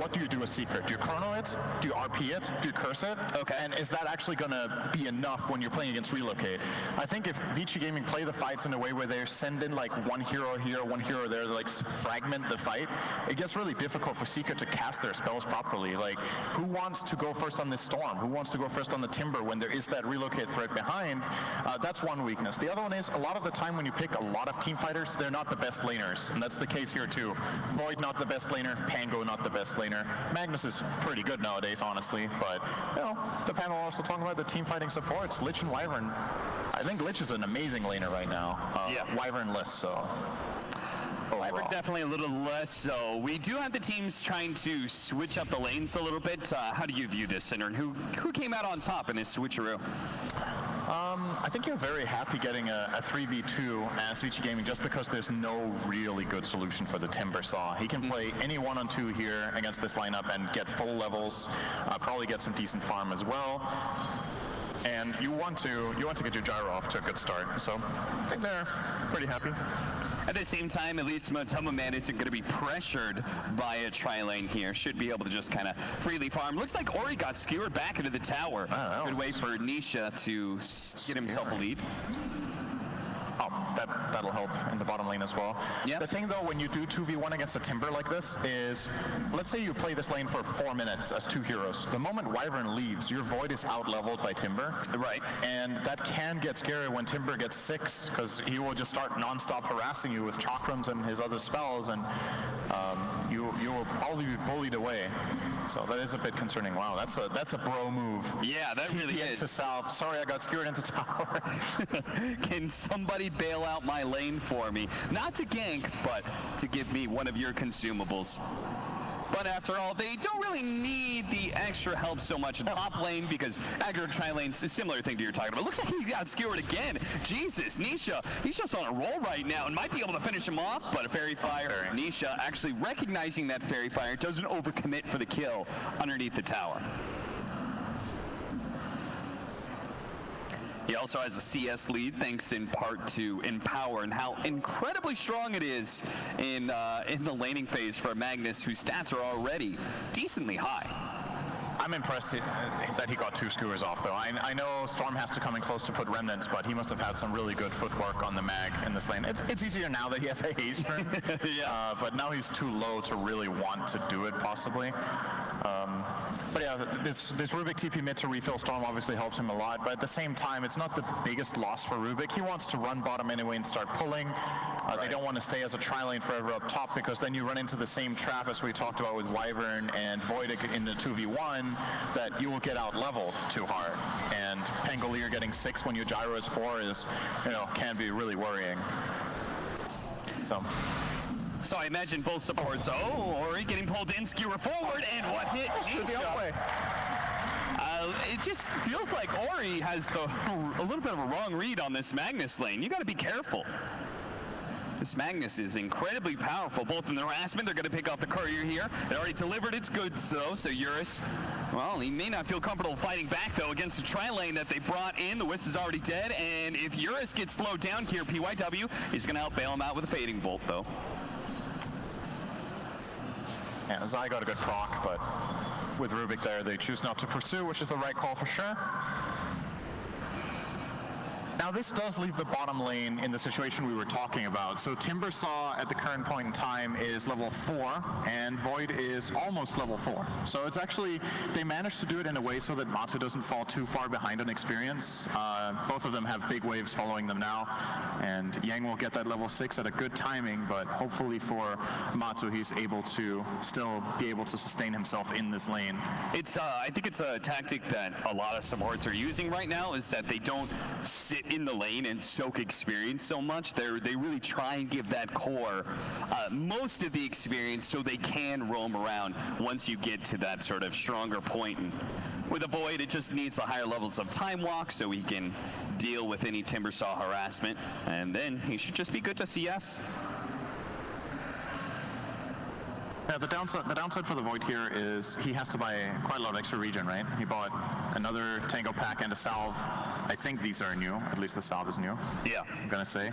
what do you do with Secret? Do you chrono it? Do you RP it? Do you curse it? Okay. And is that actually going to be enough when you're playing against relocate? I think if VG Gaming play the fights in a way where they send in like one hero here, one hero there, like fragment the fight, it gets really difficult for Secret to cast their spells properly. Like, who wants to go first on this Storm? Who wants to go first on the Timber when there is that relocate threat behind? That's one weakness. The other one is, a lot of the time when you pick a lot of team fighters, they're not the best laners, and that's the case here too. Void not the best laner, Pango not the best laner. Magnus is pretty good nowadays, honestly, but you know, the panel also talking about the team fighting supports. Lich and Wyvern. I think Lich is an amazing laner right now. Wyvern less so. Wyvern definitely a little less so. We do have the teams trying to switch up the lanes a little bit. How do you view this, Cinder? And who came out on top in this switcheroo? I think you're very happy getting a 3v2 as VG Gaming just because there's no really good solution for the Timber Saw. He can play any 1-on-2 here against this lineup and get full levels, probably get some decent farm as well. And you want to get your gyro off to a good start, so I think they're pretty happy. At the same time, at least Matoma Man isn't going to be pressured by a tri-lane here. Should be able to just kind of freely farm. Looks like Ori got skewered back into the tower. Good way for Nisha to get himself a lead. Oh, that'll help in the bottom lane as well. Yep. The thing though, when you do 2v1 against a Timber like this is, let's say you play this lane for 4 minutes as 2 heroes. The moment Wyvern leaves, your Void is out-leveled by Timber. Right. And that can get scary when Timber gets 6, because he will just start non-stop harassing you with chakrams and his other spells, and you will probably be bullied away. So that is a bit concerning. Wow, that's a bro move. Yeah, that really is. To south. Sorry, I got skewered into tower. Can somebody bail out my lane for me? Not to gank, but to give me one of your consumables. But after all, they don't really need the extra help so much in top lane because aggro tri-lane's a similar thing to you're talking about. Looks like he got skewered again. Jesus, Nisha, he's just on a roll right now and might be able to finish him off, but a Fairy Fire. Nisha actually recognizing that Fairy Fire doesn't overcommit for the kill underneath the tower. He also has a CS lead, thanks in part to Empower and how incredibly strong it is in the laning phase for Magnus, whose stats are already decently high. I'm impressed that he got 2 skewers off, though. I know Storm has to come in close to put remnants, but he must have had some really good footwork on the mag in this lane. It's easier now that he has a haste turn, but now he's too low to really want to do it, possibly. But yeah, this Rubik TP mid to refill Storm obviously helps him a lot, but at the same time, it's not the biggest loss for Rubik. He wants to run bottom anyway and start pulling. They don't want to stay as a tri-lane forever up top, because then you run into the same trap as we talked about with Wyvern and Void in the 2v1, that you will get out-leveled too hard. And Pangolier getting 6 when your gyro is 4 is, can be really worrying. So I imagine both supports. Oh, Ori getting pulled in, skewer forward, and what hit Nisha? It just feels like Ori has a little bit of a wrong read on this Magnus lane. You got to be careful. This Magnus is incredibly powerful, both in the harassment. They're going to pick off the courier here. They already delivered its goods, though, so Eurus, well, he may not feel comfortable fighting back, though, against the tri-lane that they brought in. The Wisp is already dead, and if Eurus gets slowed down here, PYW is going to help bail him out with a Fading Bolt, though. Yeah, Zai got a good proc, but with Rubik there, they choose not to pursue, which is the right call for sure. Now this does leave the bottom lane in the situation we were talking about. So Timbersaw at the current point in time is level 4, and Void is almost level 4. So it's actually, they managed to do it in a way so that Matsu doesn't fall too far behind on experience. Both of them have big waves following them now, and Yang will get that level 6 at a good timing, but hopefully for Matsu, he's able to still be able to sustain himself in this lane. It's, I think it's a tactic that a lot of supports are using right now, is that they don't sit in the lane and soak experience so much. They really try and give that core most of the experience so they can roam around once you get to that sort of stronger point. And with a Void, it just needs the higher levels of time walk so he can deal with any Timbersaw harassment, and then he should just be good to CS. Yeah, the downside for the Void here is he has to buy quite a lot of extra regen, right? He bought another Tango pack and a salve. I think these are new. At least the salve is new. Yeah. I'm gonna say.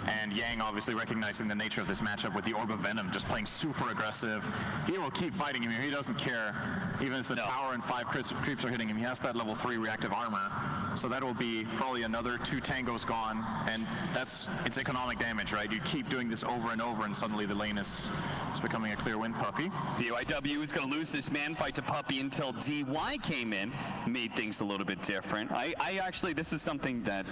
And Yang obviously recognizing the nature of this matchup with the Orb of Venom, just playing super aggressive. He will keep fighting him here. He doesn't care. Even if the tower and 5 creeps are hitting him, he has that level 3 reactive armor. So that will be probably another 2 tangos gone. And it's economic damage, right? You keep doing this over and over, and suddenly the lane is becoming a clear win. Puppy. BYW is going to lose this man fight to Puppy until DY came in, made things a little bit different. I actually, this is something that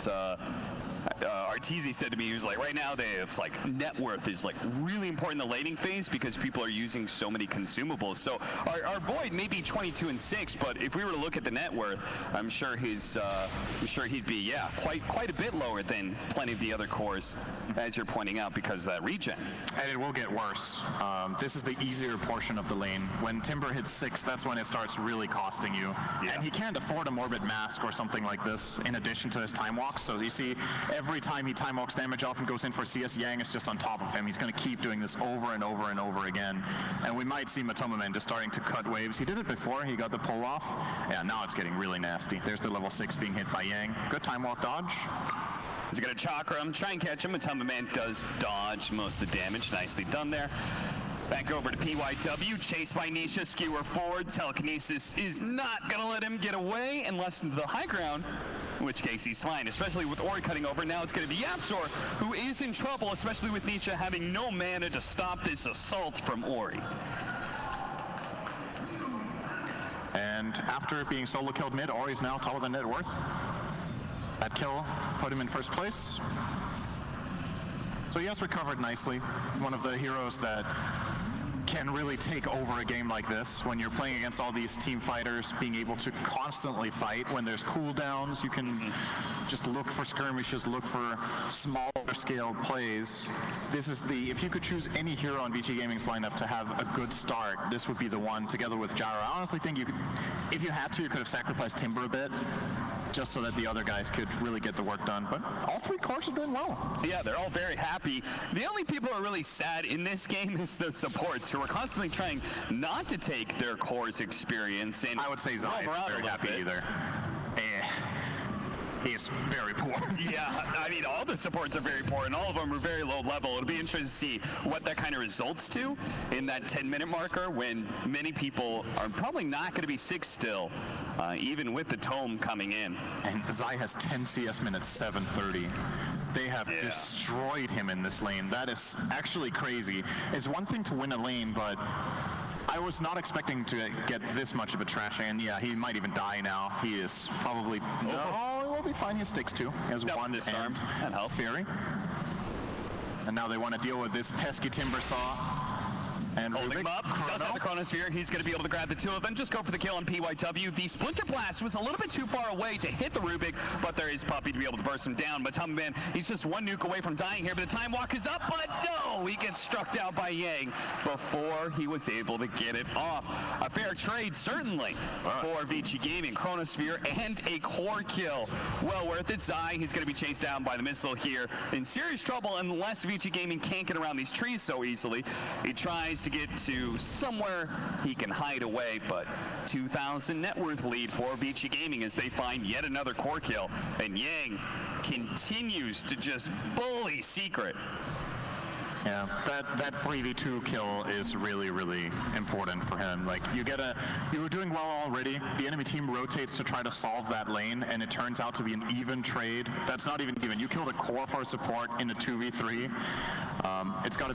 Arteezy said to me. He was like, right now, it's like net worth is like really important in the laning phase because people are using so many consumables. So our Void may be 22 and 6, but if we were to look at the net worth, I'm sure he'd be quite a bit lower than plenty of the other cores, as you're pointing out, because of that regen. And it will get worse. This is the easier portion of the lane. When Timber hits 6, that's when it starts really costing you. Yeah. And he can't afford a Morbid Mask or something like this in addition to his Time Walks. So you see, every time he Time Walks damage off and goes in for CS, Yang is just on top of him. He's going to keep doing this over and over and over again. And we might see Matomaman just starting to cut waves. He did it before. He got the pull off. Yeah, now it's getting really nasty. There's the level 6 being hit by Yang. Good Time Walk dodge. He's going to chakra him, try and catch him. Matomaman does dodge most of the damage. Nicely done there. Back over to PYW, chased by Nisha, skewer forward. Telekinesis is not going to let him get away unless into the high ground, in which case he's fine, especially with Ori cutting over. Now it's going to be Yapzor, who is in trouble, especially with Nisha having no mana to stop this assault from Ori. And after being solo killed mid, Ori's now taller than net worth. That kill put him in first place. So he has recovered nicely. One of the heroes that can really take over a game like this. When you're playing against all these team fighters, being able to constantly fight. When there's cooldowns, you can just look for skirmishes, look for smaller scale plays. This is if you could choose any hero on VG Gaming's lineup to have a good start, this would be the one, together with Jara. I honestly think you could, if you had to, you could have sacrificed Timber a bit, just so that the other guys could really get the work done. But all 3 cores are doing well. Yeah, they're all very happy. The only people who are really sad in this game is the supports, who are constantly trying not to take their core's experience. And I would say Zai isn't very happy either. He's very poor. Yeah, I mean, all the supports are very poor, and all of them are very low level. It'll be interesting to see what that kind of results to in that 10-minute marker, when many people are probably not going to be 6 still, even with the tome coming in. And Zai has 10 CS minutes, 7:30. They have destroyed him in this lane. That is actually crazy. It's one thing to win a lane, but I was not expecting to get this much of a trashing. And yeah, he might even die now. He is probably... No, he will be fine. He has sticks too. He has 1 disarmed and health. Fury. And now they want to deal with this pesky Timber Saw. And holding him up, does have the Chronosphere. He's going to be able to grab the 2 of them. Just go for the kill on PYW. The Splinter Blast was a little bit too far away to hit the Rubik, but there is Puppy to be able to burst him down. But Matomaman, he's just 1 nuke away from dying here, but the Time Walk is up, but no! He gets struck down by Yang before he was able to get it off. A fair trade, certainly, for VG Gaming. Chronosphere and a core kill. Well worth it. Zai, he's going to be chased down by the missile here. In serious trouble unless VG Gaming can't get around these trees so easily. He tries to get to somewhere he can hide away, but 2,000 net worth lead for VG Gaming as they find yet another core kill, and Yang continues to just bully Secret. Yeah, that 3v2 kill is really, really important for him. Like, you were doing well already. The enemy team rotates to try to solve that lane, and it turns out to be an even trade. That's not even even. You killed a core for support in a 2v3. It's got to